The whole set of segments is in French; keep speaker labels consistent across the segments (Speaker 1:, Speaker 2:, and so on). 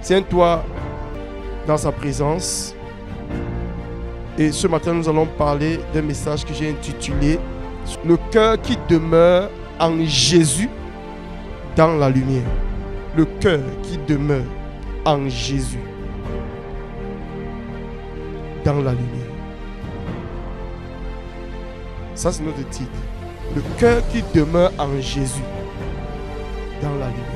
Speaker 1: Tiens-toi dans sa présence. Et ce matin, nous allons parler d'un message que j'ai intitulé « Le cœur qui demeure en Jésus dans la lumière ». Le cœur qui demeure en Jésus dans la lumière. Ça, c'est notre titre. Le cœur qui demeure en Jésus dans la lumière.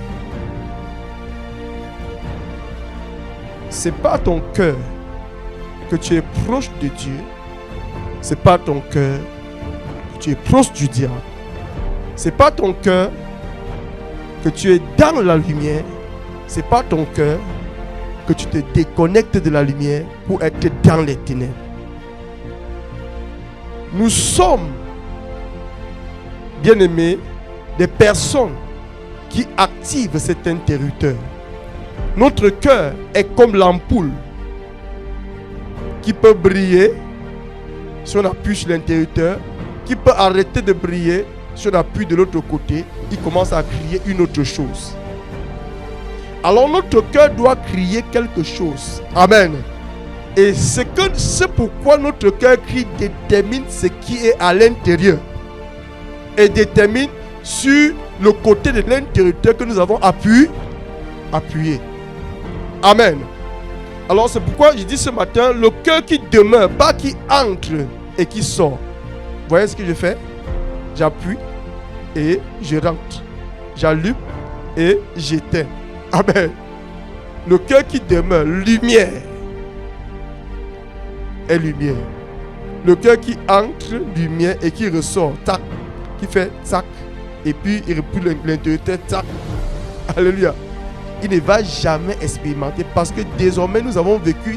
Speaker 1: C'est pas ton cœur que tu es proche de Dieu. C'est pas ton cœur que tu es proche du diable. C'est pas ton cœur que tu es dans la lumière. C'est pas ton cœur que tu te déconnectes de la lumière pour être dans les ténèbres. Nous sommes, bien-aimés, des personnes qui activent cet interrupteur. Notre cœur est comme l'ampoule qui peut briller si on appuie sur l'interrupteur, qui peut arrêter de briller si on appuie de l'autre côté, il commence à crier une autre chose. Alors notre cœur doit crier quelque chose. Amen. Et c'est pourquoi notre cœur crie détermine ce qui est à l'intérieur. Et détermine sur le côté de l'interrupteur que nous avons appuyé. Amen. Alors c'est pourquoi je dis ce matin, le cœur qui demeure, pas qui entre et qui sort. Vous voyez ce que je fais? J'appuie et je rentre. J'allume et j'éteins. Amen. Le cœur qui demeure, lumière est lumière. Le cœur qui entre, lumière, et qui ressort, tac, qui fait tac, et puis il repousse l'interrupteur, tac. Alléluia. Il ne va jamais expérimenter parce que désormais nous avons vécu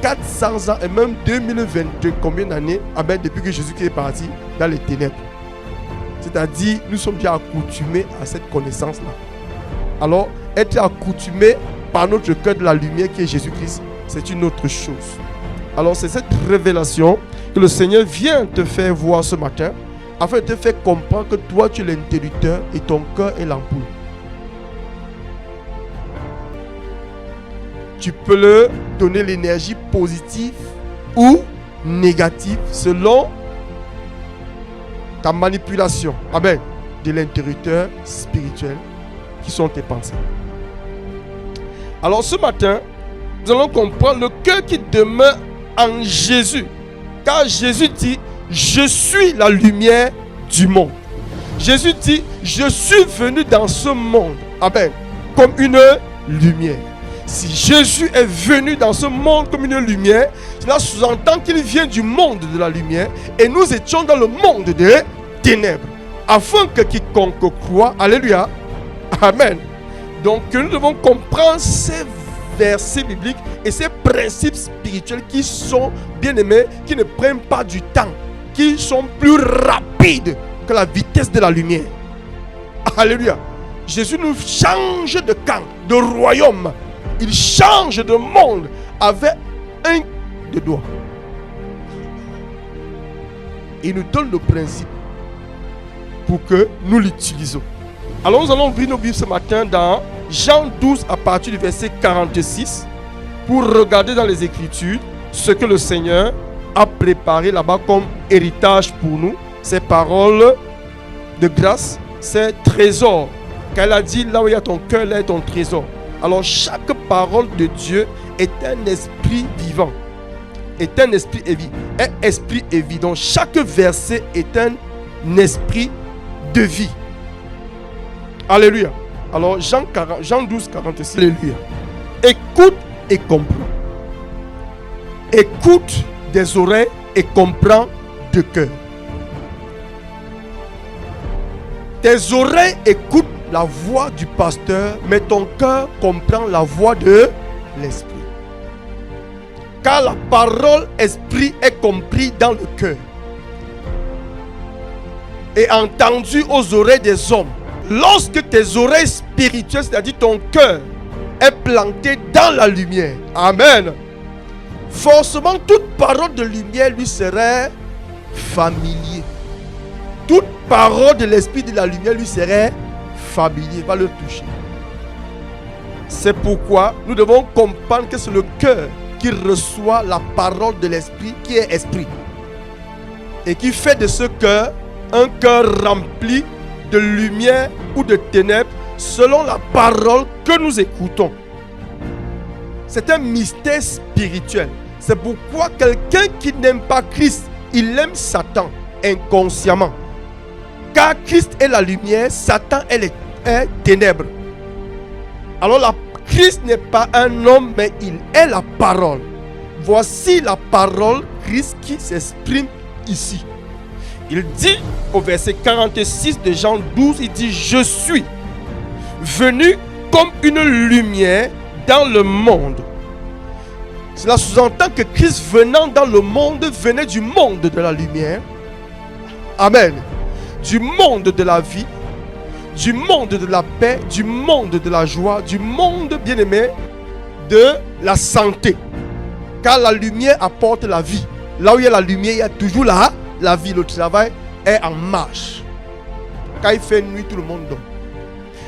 Speaker 1: 400 ans et même 2022, combien d'années, amen, depuis que Jésus-Christ est parti dans les ténèbres. C'est-à-dire, nous sommes déjà accoutumés à cette connaissance-là. Alors, être accoutumé par notre cœur de la lumière qui est Jésus-Christ, c'est une autre chose. Alors, c'est cette révélation que le Seigneur vient te faire voir ce matin, afin de te faire comprendre que toi, tu es l'interrupteur et ton cœur est l'ampoule. Tu peux leur donner l'énergie positive ou négative selon ta manipulation. Amen. De l'interrupteur spirituel qui sont tes pensées. Alors ce matin, nous allons comprendre le cœur qui demeure en Jésus. Car Jésus dit, je suis la lumière du monde. Jésus dit, je suis venu dans ce monde. Amen. Comme une lumière. Si Jésus est venu dans ce monde comme une lumière, cela sous-entend qu'il vient du monde de la lumière et nous étions dans le monde des ténèbres. Afin que quiconque croit, alléluia, amen. Donc nous devons comprendre ces versets bibliques et ces principes spirituels qui sont bien aimés, qui ne prennent pas du temps, qui sont plus rapides que la vitesse de la lumière. Alléluia. Jésus nous change de camp, de royaume. Il change de monde avec un de doigts. Il nous donne le principe pour que nous l'utilisons. Alors nous allons ouvrir nos Bibles ce matin dans Jean 12 à partir du verset 46 pour regarder dans les Écritures ce que le Seigneur a préparé là-bas comme héritage pour nous. Ces paroles de grâce, ces trésors. Car il a dit, là où il y a ton cœur, là est ton trésor. Alors chaque parole de Dieu est un esprit vivant. Est un esprit et vie. Donc chaque verset est un esprit de vie. Alléluia. Alors Jean 12, 46. Alléluia. Écoute et comprends. Écoute des oreilles et comprends de cœur. Tes oreilles écoutent la voix du pasteur, mais ton cœur comprend la voix de l'esprit. Car la parole esprit est compris dans le cœur et entendu aux oreilles des hommes. Lorsque tes oreilles spirituelles, c'est-à-dire ton cœur, est planté dans la lumière, amen, forcément toute parole de lumière lui serait familier. Toute parole de l'esprit de la lumière lui serait familier, va le toucher. C'est pourquoi nous devons comprendre que c'est le cœur qui reçoit la parole de l'esprit, qui est esprit. Et qui fait de ce cœur un cœur rempli de lumière ou de ténèbres selon la parole que nous écoutons. C'est un mystère spirituel. C'est pourquoi quelqu'un qui n'aime pas Christ, il aime Satan inconsciemment. Car Christ est la lumière, Satan est ténèbres. Alors Christ n'est pas un homme, mais il est la parole. Voici la parole Christ qui s'exprime ici. Il dit au verset 46 de Jean 12, il dit: je suis venu comme une lumière dans le monde. Cela sous-entend que Christ venant dans le monde venait du monde de la lumière. Amen. Du monde de la vie, du monde de la paix, du monde de la joie, du monde, bien-aimé, de la santé. Car la lumière apporte la vie. Là où il y a la lumière, il y a toujours la vie. Le travail est en marche. Quand il fait nuit, tout le monde dort.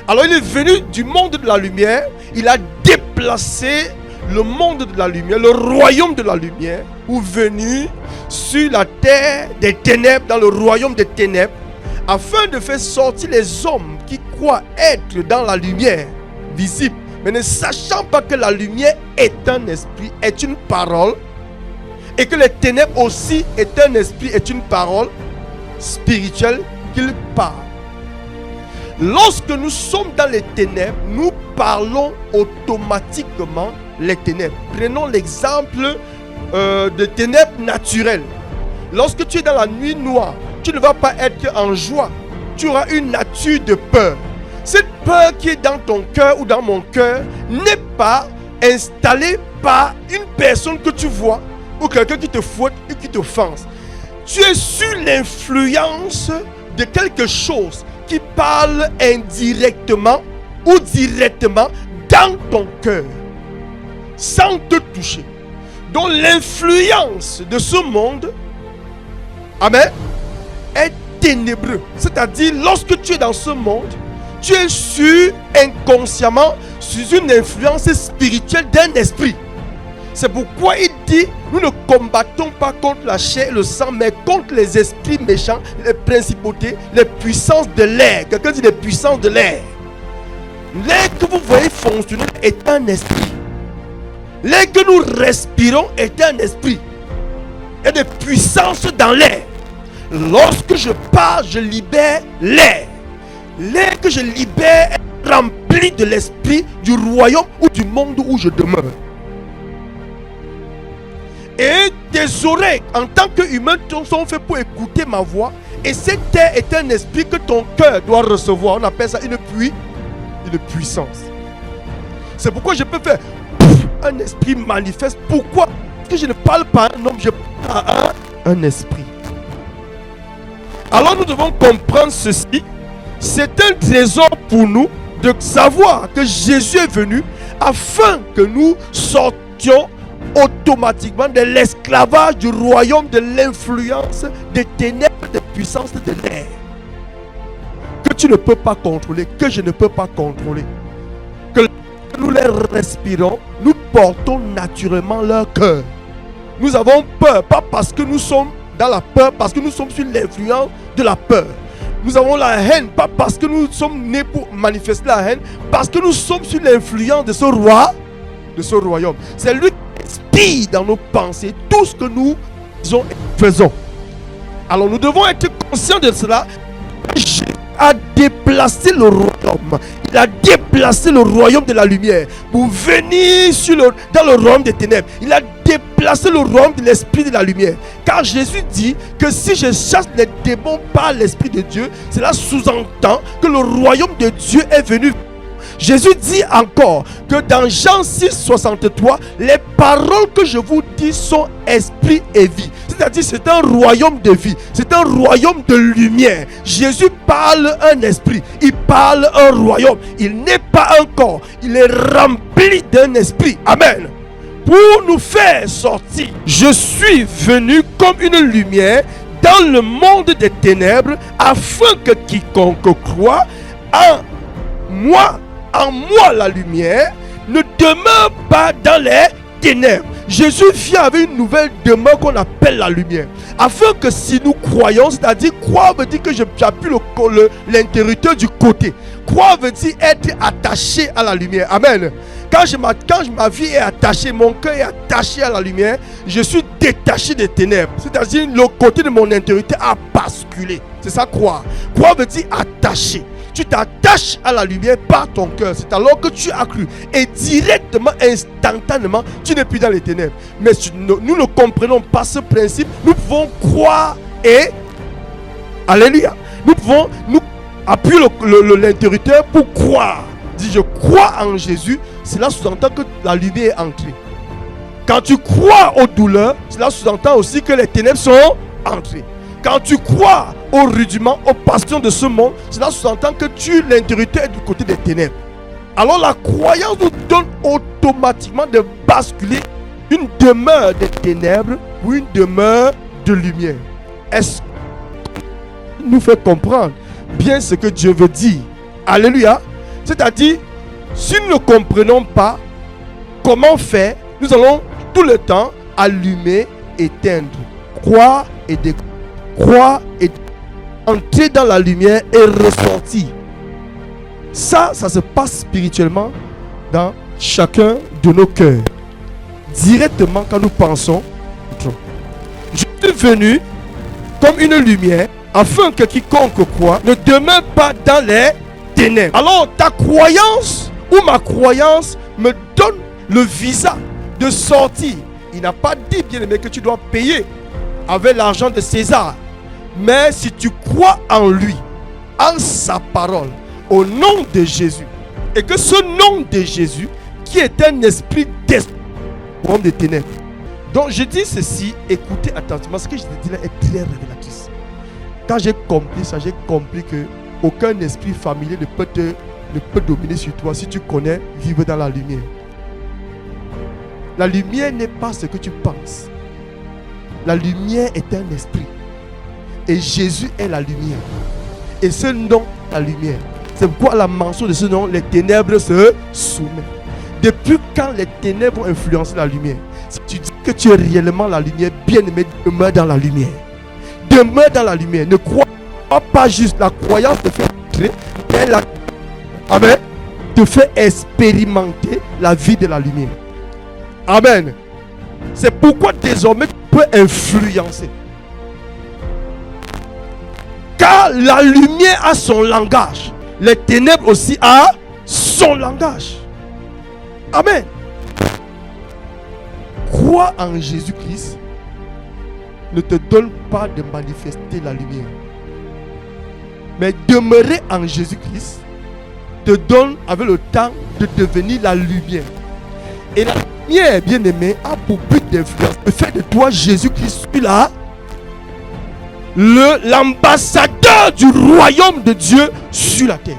Speaker 1: Alors il est venu du monde de la lumière. Il a déplacé le monde de la lumière, le royaume de la lumière, ou venu sur la terre des ténèbres, dans le royaume des ténèbres, afin de faire sortir les hommes qui croient être dans la lumière visible, mais ne sachant pas que la lumière est un esprit, est une parole, et que les ténèbres aussi est un esprit, est une parole spirituelle qu'il parle. Lorsque nous sommes dans les ténèbres, nous parlons automatiquement les ténèbres. Prenons l'exemple de ténèbres naturelles. Lorsque tu es dans la nuit noire, tu ne vas pas être en joie. Tu auras une nature de peur. Cette peur qui est dans ton cœur ou dans mon cœur n'est pas installée par une personne que tu vois ou quelqu'un qui te fouette et qui te offense. Tu es sous l'influence de quelque chose qui parle indirectement ou directement dans ton cœur, sans te toucher. Donc l'influence de ce monde, amen, est ténébreux. C'est-à-dire, lorsque tu es dans ce monde, tu es sur inconsciemment sous une influence spirituelle d'un esprit. C'est pourquoi il dit, nous ne combattons pas contre la chair et le sang, mais contre les esprits méchants, les principautés, les puissances de l'air. Quelqu'un dit les puissances de l'air. L'air que vous voyez fonctionner est un esprit. L'air que nous respirons est un esprit. Il y a des puissances dans l'air. Lorsque je pars, je libère l'air. L'air que je libère est rempli de l'esprit du royaume ou du monde où je demeure. Et tes oreilles, en tant qu'humain, sont faits pour écouter ma voix. Et cet air est un esprit que ton cœur doit recevoir. On appelle ça une puissance. C'est pourquoi je peux faire un esprit manifeste. Pourquoi? Parce que je ne parle pas à un homme, je parle à un esprit. Alors nous devons comprendre ceci. C'est un trésor pour nous de savoir que Jésus est venu afin que nous sortions automatiquement de l'esclavage du royaume de l'influence des ténèbres, des puissances de l'air que tu ne peux pas contrôler, que je ne peux pas contrôler, que nous les respirons, nous portons naturellement leur cœur. Nous avons peur, pas parce que nous sommes dans la peur, parce que nous sommes sur l'influence de la peur. Nous avons la haine, pas parce que nous sommes nés pour manifester la haine, parce que nous sommes sur l'influence de ce roi, de ce royaume. C'est lui qui inspire dans nos pensées tout ce que nous faisons. Alors nous devons être conscients de cela. Jésus a déplacé le royaume. Il a déplacé le royaume de la lumière pour venir dans le royaume des ténèbres. Il a déplacé le royaume de l'esprit de la lumière. Car Jésus dit que si je chasse les démons par l'esprit de Dieu, cela sous-entend que le royaume de Dieu est venu. Jésus dit encore que dans Jean 6, 63, les paroles que je vous dis sont esprit et vie. C'est-à-dire c'est un royaume de vie, c'est un royaume de lumière. Jésus parle un esprit, il parle un royaume. Il n'est pas un corps, il est rempli d'un esprit. Amen. Pour nous faire sortir, je suis venu comme une lumière dans le monde des ténèbres, afin que quiconque croit en moi la lumière, ne demeure pas dans les ténèbres. Jésus vient avec une nouvelle demeure qu'on appelle la lumière. Afin que si nous croyons, c'est-à-dire croire veut dire que j'appuie l'interrupteur du côté. Croire veut dire être attaché à la lumière. Amen. Quand ma vie est attachée, mon cœur est attaché à la lumière, je suis détaché des ténèbres. C'est-à-dire le côté de mon intériorité a basculé. C'est ça croire. Croire veut dire attaché. Tu t'attaches à la lumière par ton cœur. C'est alors que tu as cru. Et directement, instantanément, tu n'es plus dans les ténèbres. Mais nous ne comprenons pas ce principe. Nous pouvons croire et... Alléluia. Nous pouvons appuyer l'interrupteur pour croire. Dis je crois en Jésus. Cela sous-entend que la lumière est entrée. Quand tu crois aux douleurs, cela sous-entend aussi que les ténèbres sont entrées. Quand tu crois aux rudiments, aux passions de ce monde, cela sous-entend que l'interrupteur est du côté des ténèbres. Alors la croyance nous donne automatiquement de basculer une demeure des ténèbres ou une demeure de lumière. Est-ce que nous fait comprendre bien ce que Dieu veut dire? Alléluia. C'est-à-dire, si nous ne comprenons pas comment faire, nous allons tout le temps allumer, éteindre, croire et découvrir. Croire et entrer dans la lumière et ressortir. Ça se passe spirituellement dans chacun de nos cœurs. Directement quand nous pensons. Je suis venu comme une lumière afin que quiconque croit ne demeure pas dans les ténèbres. Alors ta croyance ou ma croyance me donne le visa de sortir. Il n'a pas dit, bien aimé, que tu dois payer avec l'argent de César. Mais si tu crois en lui, en sa parole, au nom de Jésus, et que ce nom de Jésus, qui est un esprit d'esprit des ténèbres. Donc je dis ceci, écoutez attentivement, ce que je te dis là est très révélatrice. Quand j'ai compris ça, j'ai compris que aucun esprit familier ne peut dominer sur toi si tu connais vivre dans la lumière. La lumière n'est pas ce que tu penses. La lumière est un esprit. Et Jésus est la lumière. Et ce nom, la lumière. C'est pourquoi la mention de ce nom, les ténèbres se soumettent. Depuis quand les ténèbres ont influencé la lumière? Si tu dis que tu es réellement la lumière, bien-aimé, demeure dans la lumière. Demeure dans la lumière. Ne crois pas juste. La croyance te fait entrer, mais Amen. Te fait expérimenter la vie de la lumière. Amen. C'est pourquoi désormais tu peux influencer. Car la lumière a son langage. Les ténèbres aussi a son langage. Amen. Croire en Jésus-Christ ne te donne pas de manifester la lumière. Mais demeurer en Jésus-Christ te donne avec le temps de devenir la lumière. Et la lumière, bien-aimée, a pour but d'influencer. Le fait de toi, Jésus-Christ, celui-là, l'ambassadeur du royaume de Dieu sur la terre.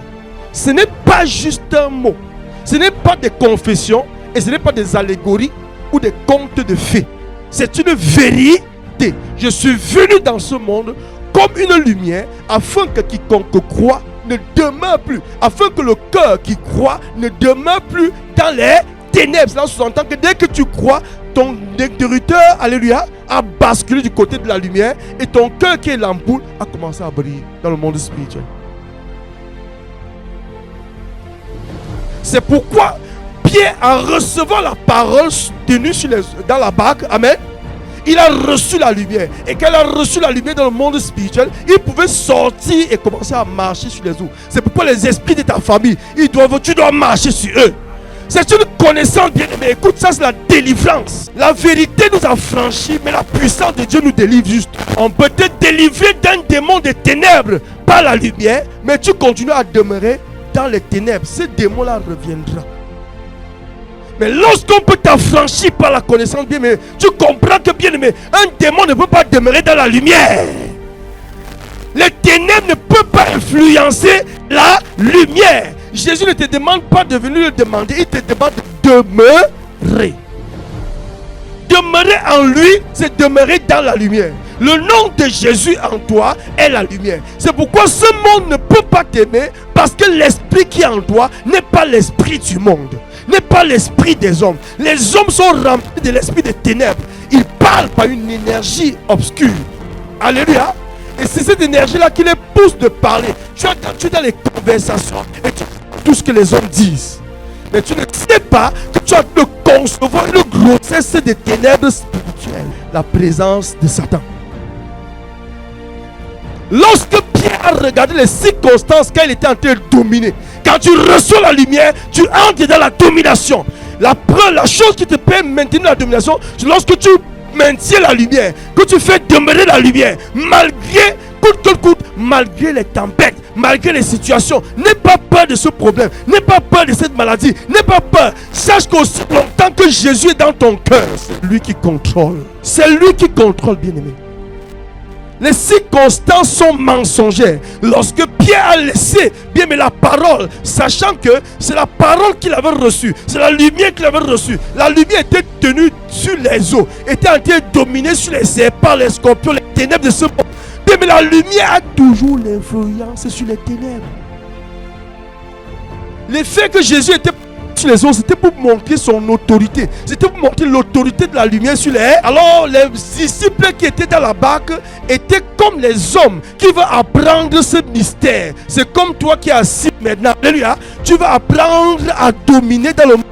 Speaker 1: Ce n'est pas juste un mot. Ce n'est pas des confessions et ce n'est pas des allégories ou des contes de fées. C'est une vérité. Je suis venu dans ce monde comme une lumière afin que quiconque croit ne demeure plus. Afin que le cœur qui croit ne demeure plus dans les ténèbres. Cela sous-entend que dès que tu crois, ton interrupteur, alléluia, a basculé du côté de la lumière et ton cœur qui est l'ampoule a commencé à briller dans le monde spirituel. C'est pourquoi Pierre, en recevant la parole tenue dans la barque, amen, il a reçu la lumière. Et quand il a reçu la lumière dans le monde spirituel, il pouvait sortir et commencer à marcher sur les eaux. C'est pourquoi les esprits de ta famille, tu dois marcher sur eux. C'est une connaissance bien aimée. Écoute, ça c'est la délivrance. La vérité nous a franchis, mais la puissance de Dieu nous délivre juste. On peut te délivrer d'un démon des ténèbres par la lumière, mais tu continues à demeurer dans les ténèbres. Ce démon-là reviendra. Mais lorsqu'on peut t'affranchir par la connaissance bien aimée, tu comprends que bien aimé, un démon ne peut pas demeurer dans la lumière. Les ténèbres ne peuvent pas influencer la lumière. Jésus ne te demande pas de venir le demander, il te demande de demeurer. Demeurer en lui, c'est demeurer dans la lumière. Le nom de Jésus en toi est la lumière. C'est pourquoi ce monde ne peut pas t'aimer, parce que l'esprit qui est en toi n'est pas l'esprit du monde, n'est pas l'esprit des hommes. Les hommes sont remplis de l'esprit des ténèbres. Ils parlent par une énergie obscure. Alléluia. Et c'est cette énergie-là qui les pousse de parler. Tu es dans les conversations et tu entends tout ce que les hommes disent. Mais tu ne sais pas que tu as de concevoir une grossesse des ténèbres spirituelles. La présence de Satan. Lorsque Pierre a regardé les circonstances quand il était en train de dominer, quand tu reçois la lumière, tu entres dans la domination. La chose qui te permet de maintenir la domination, c'est lorsque tu maintiens la lumière, que tu fais demeurer la lumière, malgré coûte que coûte, malgré les tempêtes, malgré les situations. N'aie pas peur de ce problème, n'aie pas peur de cette maladie, n'aie pas peur. Sache qu'aussi longtemps que Jésus est dans ton cœur, c'est lui qui contrôle. C'est lui qui contrôle, bien-aimé. Les circonstances sont mensongères. Lorsque Pierre a laissé bien mais la parole, sachant que c'est la parole qu'il avait reçue, c'est la lumière qu'il avait reçue. La lumière était tenue sur les eaux, était en train de dominer sur les serpents, les scorpions, les ténèbres de ce monde. Bien mais la lumière a toujours l'influence sur les ténèbres. L'effet que Jésus était sur les eaux, c'était pour montrer son autorité. C'était pour montrer l'autorité de la lumière sur les airs. Alors les disciples qui étaient dans la barque étaient comme les hommes qui veulent apprendre ce mystère. C'est comme toi qui es assis maintenant. Alléluia. Tu vas apprendre à dominer dans le monde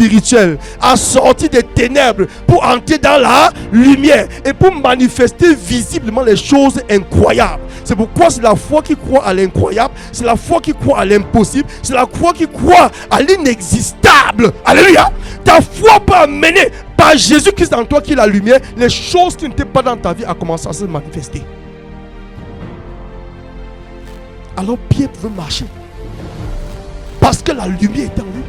Speaker 1: spirituel, à sortir des ténèbres pour entrer dans la lumière et pour manifester visiblement les choses incroyables. C'est pourquoi c'est la foi qui croit à l'incroyable, c'est la foi qui croit à l'impossible, c'est la foi qui croit à l'inexistable. Alléluia. Ta foi peut amener par Jésus-Christ en toi qui est la lumière, les choses qui n'étaient pas dans ta vie à commencer à se manifester. Alors Pierre veut marcher parce que la lumière est en lui.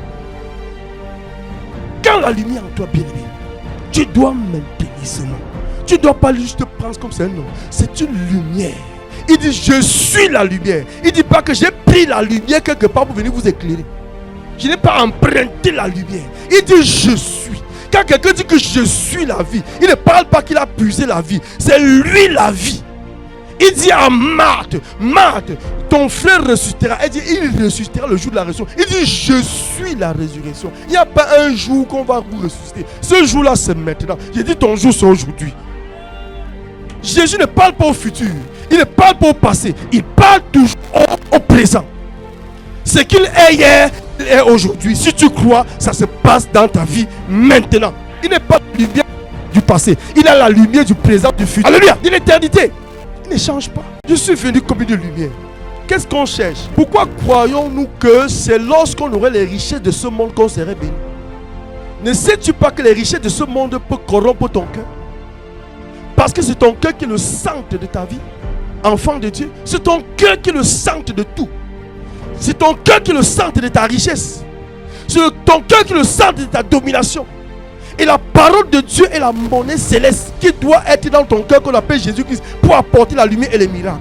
Speaker 1: Quand la lumière en toi, bien-aimé, tu dois maintenir ce nom. Tu ne dois pas juste prendre comme c'est un nom. C'est une lumière. Il dit je suis la lumière. Il ne dit pas que j'ai pris la lumière quelque part pour venir vous éclairer. Je n'ai pas emprunté la lumière. Il dit je suis. Quand quelqu'un dit que je suis la vie, il ne parle pas qu'il a puisé la vie. C'est lui la vie. Il dit à Marthe, Marthe, ton frère ressuscitera. Il dit, il ressuscitera le jour de la résurrection. Il dit, je suis la résurrection. Il n'y a pas un jour qu'on va vous ressusciter. Ce jour-là, c'est maintenant. J'ai dit, ton jour, c'est aujourd'hui. Jésus ne parle pas au futur. Il ne parle pas au passé. Il parle toujours au présent. Ce qu'il est hier, il est aujourd'hui. Si tu crois, ça se passe dans ta vie maintenant. Il n'est pas la lumière du passé. Il a la lumière du présent, du futur. Alléluia. De l'éternité. Ne change pas. Je suis venu comme une lumière. Qu'est-ce qu'on cherche? Pourquoi croyons-nous que c'est lorsqu'on aurait les richesses de ce monde qu'on serait béni? Ne sais-tu pas que les richesses de ce monde peuvent corrompre ton cœur? Parce que c'est ton cœur qui est le centre de ta vie. Enfant de Dieu, c'est ton cœur qui est le centre de tout. C'est ton cœur qui est le centre de ta richesse. C'est ton cœur qui est le centre de ta domination. Et la parole de Dieu est la monnaie céleste qui doit être dans ton cœur qu'on appelle Jésus-Christ pour apporter la lumière et les miracles.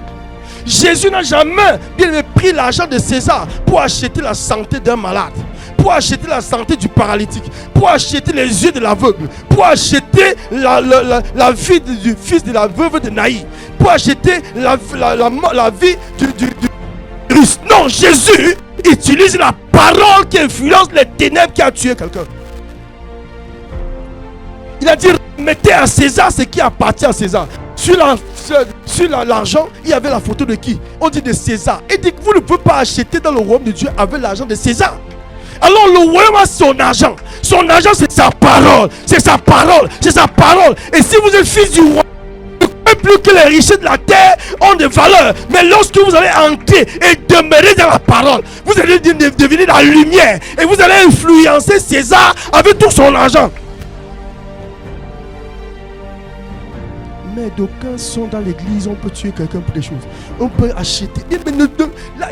Speaker 1: Jésus n'a jamais bien pris l'argent de César pour acheter la santé d'un malade, pour acheter la santé du paralytique, pour acheter les yeux de l'aveugle, pour acheter la vie du fils de la veuve de Naï, pour acheter la vie du russe. Non, Jésus utilise la parole qui influence les ténèbres qui a tué quelqu'un. Il a dit, remettez à César ce qui appartient à César. Sur l'argent, il y avait la photo de qui? On dit de César. Il dit que vous ne pouvez pas acheter dans le royaume de Dieu avec l'argent de César. Alors le royaume a son argent. Son argent, c'est sa parole. C'est sa parole. C'est sa parole. Et si vous êtes fils du roi, plus que les richesses de la terre ont de valeur. Mais lorsque vous allez entrer et demeurer dans la parole, vous allez devenir la lumière. Et vous allez influencer César avec tout son argent. Mais d'aucuns sont dans l'église, on peut tuer quelqu'un pour des choses. On peut acheter.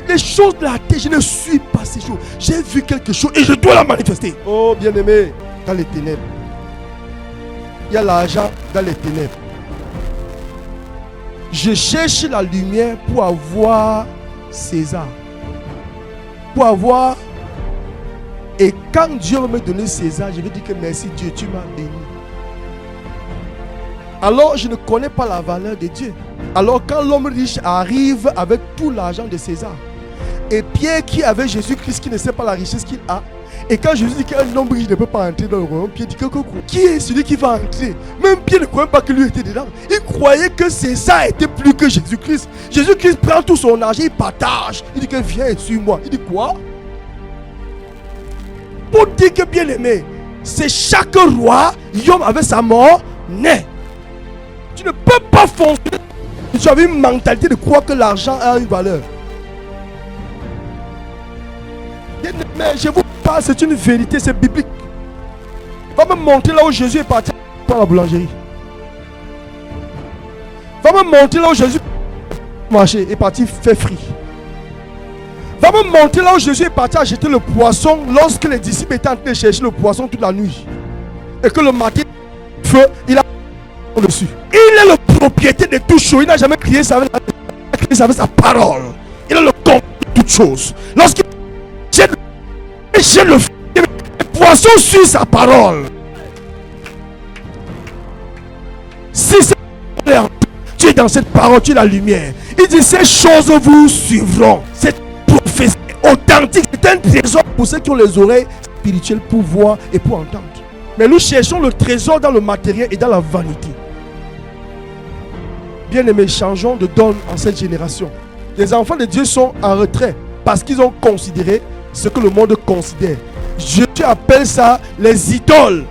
Speaker 1: Les choses de la terre, je ne suis pas ces choses. J'ai vu quelque chose et je dois la manifester. Oh bien-aimé, dans les ténèbres, il y a l'argent dans les ténèbres. Je cherche la lumière pour avoir César. Pour avoir. Et quand Dieu va me donner César, je vais dire que merci Dieu, tu m'as béni. Alors je ne connais pas la valeur de Dieu. Alors quand l'homme riche arrive avec tout l'argent de César, et Pierre qui avait Jésus-Christ qui ne sait pas la richesse qu'il a, Et quand Jésus dit qu'un homme riche ne peut pas entrer dans le royaume, Pierre dit que qui est celui qui va entrer? Même Pierre ne croyait pas que lui était dedans. Il croyait que César était plus que Jésus-Christ. Jésus-Christ prend tout son argent, il partage. Il dit que viens et suis-moi. Il dit quoi? Pour dire que bien aimé, c'est chaque roi, Yom avec sa mort, naît. Tu ne peux pas fonctionner. Tu avais une mentalité de croire que l'argent a une valeur. Mais je vous parle, c'est une vérité, c'est biblique. Va me montrer là où Jésus est parti dans la boulangerie. Va me montrer là où Jésus est parti faire frit. Va me montrer là où Jésus est parti acheter le poisson lorsque les disciples étaient en train de chercher le poisson toute la nuit. Et que le matin, feu, il a dessus. Il est le propriétaire de tout chose. Il n'a jamais crié ça avec sa parole. Il a le compte de toutes choses. Lorsqu'il jette le poisson sur sa parole. Si tu es dans cette parole, tu es la lumière. Il dit ces choses vous suivront. Cette prophétie authentique, c'est un trésor pour ceux qui ont les oreilles spirituelles pour voir et pour entendre. Mais nous cherchons le trésor dans le matériel et dans la vanité. Bien-aimés, changeons de donne en cette génération. Les enfants de Dieu sont en retrait parce qu'ils ont considéré ce que le monde considère. Jésus appelle ça les idoles.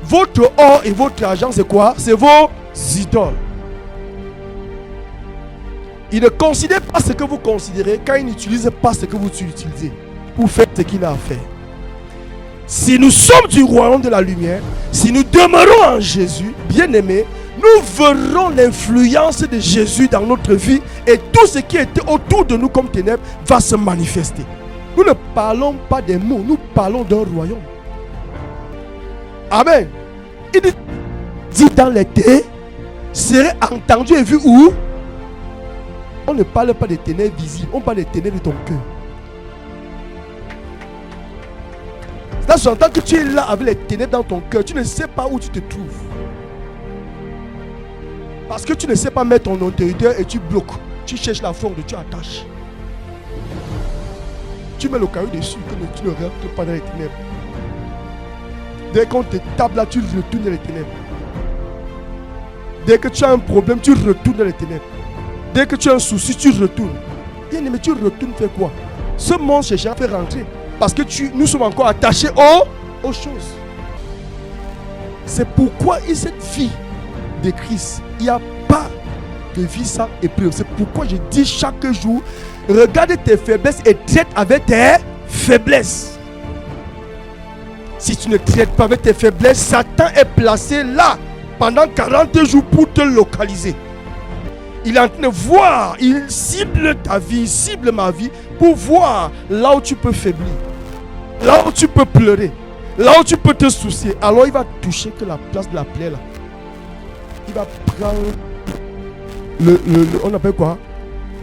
Speaker 1: Votre or et votre argent, c'est quoi? C'est vos idoles. Il ne considère pas ce que vous considérez quand il n'utilise pas ce que vous utilisez pour faire ce qu'il a à faire. Si nous sommes du royaume de la lumière, si nous demeurons en Jésus, bien-aimés, nous verrons l'influence de Jésus dans notre vie et tout ce qui était autour de nous comme ténèbres va se manifester. Nous ne parlons pas des mots, nous parlons d'un royaume. Amen. Il dit dans les ténèbres, serait entendu et vu où? On ne parle pas des ténèbres visibles, on parle des ténèbres de ton cœur. C'est en tant que tu es là avec les ténèbres dans ton cœur, tu ne sais pas où tu te trouves. Parce que tu ne sais pas mettre ton interrupteur et tu bloques. Tu cherches la forme de tu attaches. Tu mets le caillou dessus, que tu ne rentres pas dans les ténèbres. Dès qu'on te tape là, tu retournes dans les ténèbres. Dès que tu as un problème, tu retournes dans les ténèbres. Dès que tu as un souci, tu retournes. Bien aimé, tu retournes faire quoi? Ce monde cherche à faire rentrer. Parce que nous sommes encore attachés aux choses. C'est pourquoi cette vie de Christ, il n'y a pas de vie sans épreuve. C'est pourquoi je dis chaque jour, regarde tes faiblesses et traite avec tes faiblesses. Si tu ne traites pas avec tes faiblesses, Satan est placé là pendant 40 jours pour te localiser. Il est en train de voir, il cible ta vie, il cible ma vie pour voir là où tu peux faiblir, là où tu peux pleurer, là où tu peux te soucier. Alors il va toucher que la place de la plaie là. Il va prendre on appelle quoi?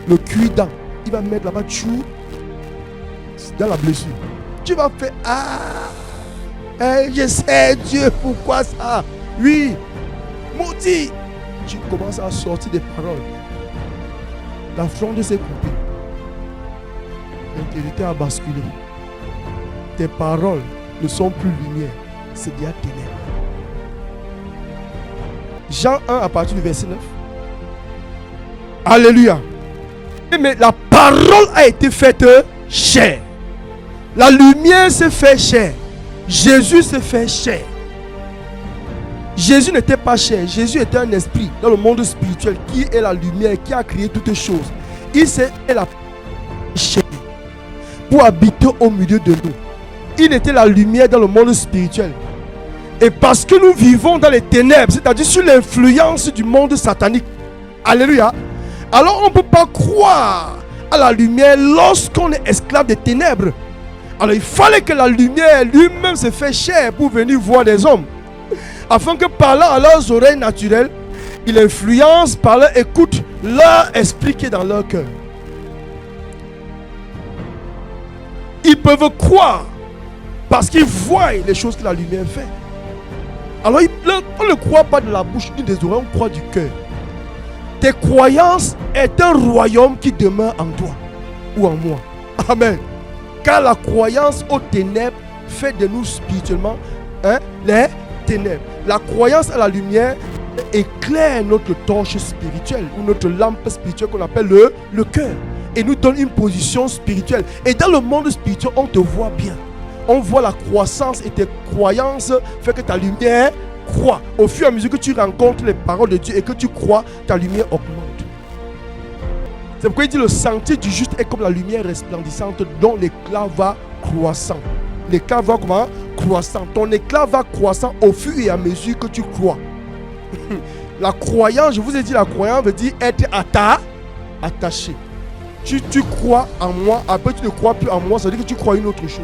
Speaker 1: Le cuir-dent. Il va mettre là-bas dans la blessure. Tu vas faire je sais Dieu, pourquoi ça? Oui, maudit. Tu commences à sortir des paroles. La fronde s'est coupée. L'intériorité a basculé. Tes paroles ne sont plus lumière, c'est déjà ténèbres. Jean 1 à partir du verset 9. Alléluia. Mais la parole a été faite chair. La lumière s'est fait chair. Jésus s'est fait chair. Jésus n'était pas chair. Jésus était un esprit dans le monde spirituel qui est la lumière, qui a créé toutes choses. Il s'est fait la chair pour habiter au milieu de nous. Il était la lumière dans le monde spirituel. Et parce que nous vivons dans les ténèbres, c'est-à-dire sous l'influence du monde satanique, alléluia, alors on ne peut pas croire à la lumière lorsqu'on est esclave des ténèbres. Alors il fallait que la lumière lui-même se fasse chair pour venir voir des hommes. Afin que parlant à leurs oreilles naturelles, il influence par leur écoute leur esprit qui est dans leur cœur. Ils peuvent croire parce qu'ils voient les choses que la lumière fait. Alors on ne croit pas de la bouche ni des oreilles, on croit du cœur. Tes croyances est un royaume qui demeure en toi ou en moi. Amen. Car la croyance aux ténèbres fait de nous spirituellement les ténèbres. La croyance à la lumière éclaire notre torche spirituelle ou notre lampe spirituelle qu'on appelle le cœur et nous donne une position spirituelle. Et dans le monde spirituel, on te voit bien. On voit la croissance et tes croyances fait que ta lumière croît. Au fur et à mesure que tu rencontres les paroles de Dieu et que tu crois, ta lumière augmente. C'est pourquoi il dit le sentier du juste est comme la lumière resplendissante dont l'éclat va croissant. L'éclat va comment? Croissant. Ton éclat va croissant au fur et à mesure que tu crois. La croyance, je vous ai dit, la croyance veut dire être attaché. Tu crois en moi, après tu ne crois plus en moi, ça veut dire que tu crois une autre chose.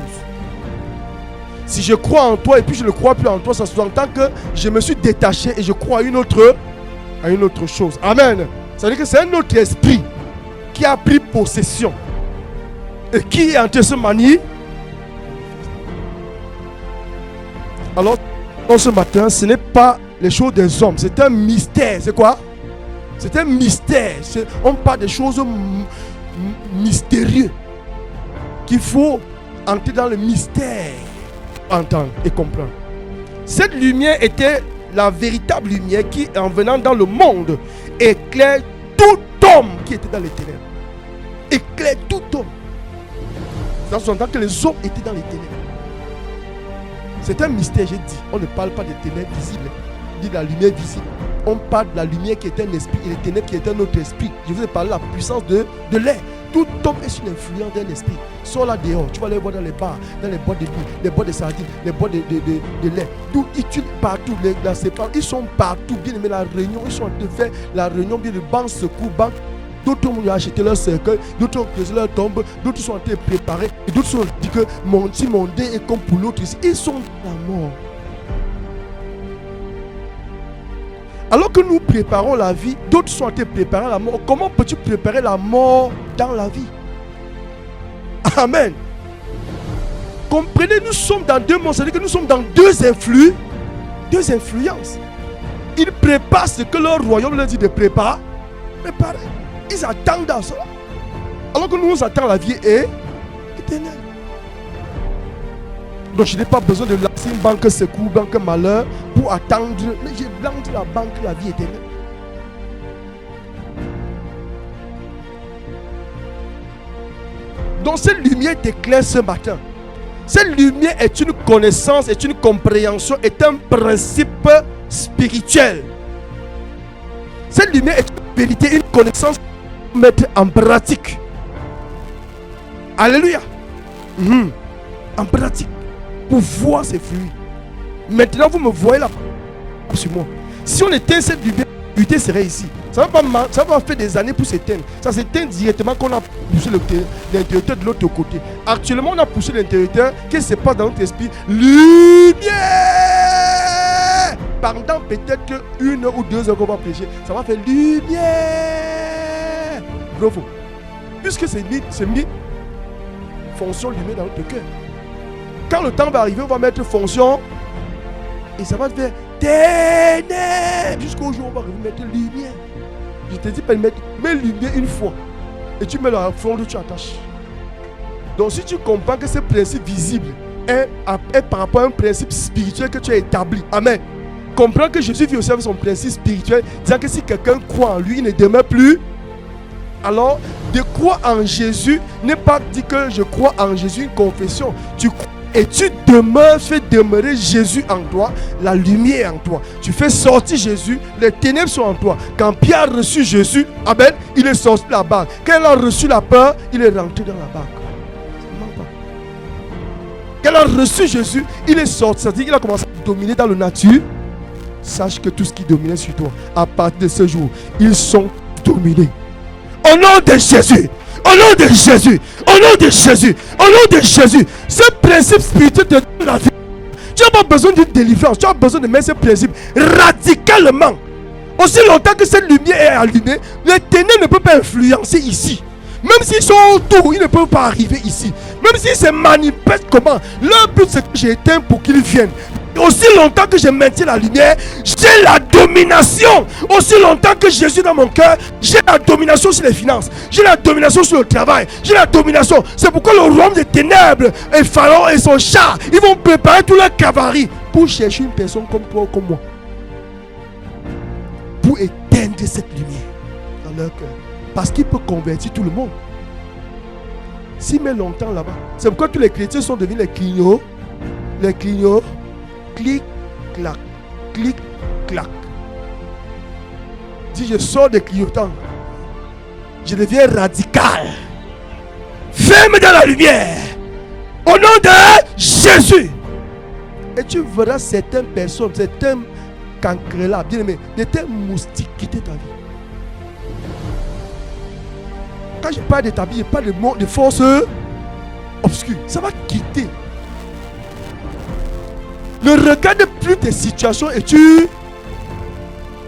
Speaker 1: Si je crois en toi et puis je ne crois plus en toi, ça sous-entend que je me suis détaché et je crois à une autre chose. Amen. Ça veut dire que c'est un autre esprit qui a pris possession et qui est en train de se manier. Alors, ce matin, ce n'est pas les choses des hommes, c'est un mystère. C'est quoi? C'est un mystère. On parle des choses mystérieuses qu'il faut entrer dans le mystère, entendre et comprendre. Cette lumière était la véritable lumière qui, en venant dans le monde, éclaire tout homme qui était dans les ténèbres. Éclaire tout homme. Dans son temps que les hommes étaient dans les ténèbres. C'est un mystère, j'ai dit. On ne parle pas des ténèbres visibles, ni de la lumière visible. On parle de la lumière qui est un esprit et les ténèbres qui est un autre esprit. Je vous ai parlé de la puissance de l'air. Tout homme est sous l'influence d'un esprit. Sors là dehors, tu vas les voir dans les bars, dans les boîtes de nuit, les boîtes de sardines, les boîtes de lait. Tout, ils tuent partout, ils sont partout. Bien aimé, la réunion, ils sont en train de faire la réunion, bien de banque secours, banque. D'autres ont acheté leur cercueil, d'autres ont creusé leur tombe, d'autres sont en train de préparer, et d'autres sont dit que si mon dé est comme pour l'autre ici, ils sont dans la mort. Alors que nous préparons la vie, d'autres sont en train de préparer la mort. Comment peux-tu préparer la mort dans la vie? Amen. Comprenez, nous sommes dans deux mondes, c'est-à-dire que nous sommes dans deux influences. Ils préparent ce que leur royaume leur dit de préparer. Ils attendent à ça. Alors que nous attendons la vie éternelle. Donc je n'ai pas besoin de lancer une banque secours, banque malheur pour attendre. Mais j'ai lancé la banque la vie éternelle. Donc cette lumière t'éclaire ce matin. Cette lumière est une connaissance, est une compréhension, est un principe spirituel. Cette lumière est une vérité, une connaissance pour mettre en pratique. Alléluia. En pratique. Pour voir ses fruits. Maintenant, vous me voyez là sur moi. Si on éteint cette lumière, l'unité serait ici. Ça va faire des années pour s'éteindre. Ça s'éteint directement qu'on a poussé l'interrupteur de l'autre côté. Actuellement, on a poussé l'interrupteur. Qu'est-ce qui se passe dans notre esprit? Lumière! Pendant peut-être 1 ou 2 heures qu'on va prêcher, ça va faire lumière. Bravo. Puisque c'est mis fonction lumière dans notre cœur. Quand le temps va arriver, on va mettre fonction et ça va te faire ténèbres. Jusqu'au jour où on va mettre lumière. Je te dis pas de mettre, mets lumière une fois et tu mets la fronde, tu attaches. Donc si tu comprends que ce principe visible est par rapport à un principe spirituel que tu as établi, amen. Comprends que Jésus vit aussi avec son principe spirituel, disant que si quelqu'un croit en lui, il ne demeure plus. Alors, de croire en Jésus n'est pas dire que je crois en Jésus, une confession. Tu crois et tu demeures, fais demeurer Jésus en toi, la lumière en toi. Tu fais sortir Jésus, les ténèbres sont en toi. Quand Pierre a reçu Jésus, amen, il est sorti de la barque. Quand il a reçu la peur, il est rentré dans la barque. Quand il a reçu Jésus, il est sorti, c'est-à-dire qu'il a commencé à dominer dans le nature. Sache que tout ce qui dominait sur toi, à partir de ce jour, ils sont dominés. Au nom de Jésus, au nom de Jésus, au nom de Jésus, au nom de Jésus, ce principe spirituel te donne la vie. Tu n'as pas besoin d'une délivrance, tu as besoin de mettre ce principe radicalement. Aussi longtemps que cette lumière est allumée, les ténèbres ne peuvent pas influencer ici. Même s'ils sont autour, ils ne peuvent pas arriver ici. Même s'ils se manifestent comment, leur but c'est que j'éteins pour qu'ils viennent. Aussi longtemps que je maintiens la lumière, j'ai la domination. Aussi longtemps que Jésus est dans mon cœur, j'ai la domination sur les finances, j'ai la domination sur le travail, j'ai la domination. C'est pourquoi le royaume des ténèbres et Pharaon et son char, ils vont préparer toute leur cavalerie pour chercher une personne comme toi ou comme moi, pour éteindre cette lumière dans leur cœur, parce qu'il peut convertir tout le monde. S'il met longtemps là-bas, c'est pourquoi tous les chrétiens sont devenus les clignots. Les clignots, clic, clac, clic, clac. Si je sors des clignotants, je deviens radical. Ferme dans la lumière. Au nom de Jésus. Et tu verras certaines personnes, certains cancrelats, bien aimés, des tels moustiques quitter ta vie. Quand je parle de ta vie, je parle de force obscure. Ça va quitter. Ne regarde plus tes situations et tu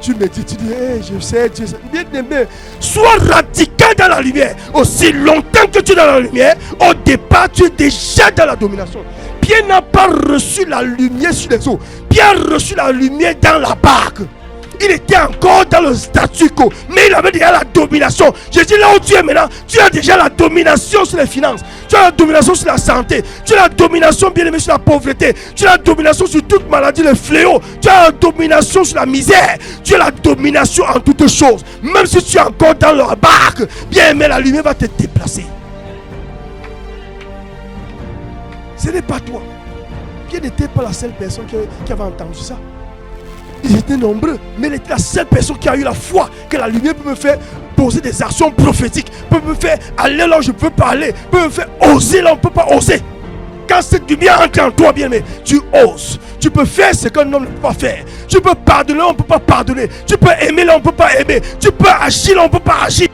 Speaker 1: me dis, tu dis, hey, je sais, bien aimé, sois radical dans la lumière. Aussi longtemps que tu es dans la lumière, au départ, tu es déjà dans la domination. Pierre n'a pas reçu la lumière sur les eaux. Pierre a reçu la lumière dans la barque. Il était encore dans le statu quo, mais il avait déjà la domination. Je dis là où tu es maintenant, tu as déjà la domination sur les finances, tu as la domination sur la santé, tu as la domination bien aimé sur la pauvreté, tu as la domination sur toute maladie, le fléau, tu as la domination sur la misère, tu as la domination en toutes choses. Même si tu es encore dans leur barque, bien aimé, la lumière va te déplacer. Ce n'est pas toi. Pierre n'était pas la seule personne qui avait entendu ça. Ils étaient nombreux, mais il était la seule personne qui a eu la foi que la lumière peut me faire poser des actions prophétiques, peut me faire aller là où je peux pas aller, peut me faire oser là où on ne peut pas oser. Quand cette lumière entre en toi, bien aimé, tu oses. Tu peux faire ce qu'un homme ne peut pas faire. Tu peux pardonner là où on ne peut pas pardonner. Tu peux aimer là où on ne peut pas aimer. Tu peux agir là où on ne peut pas agir.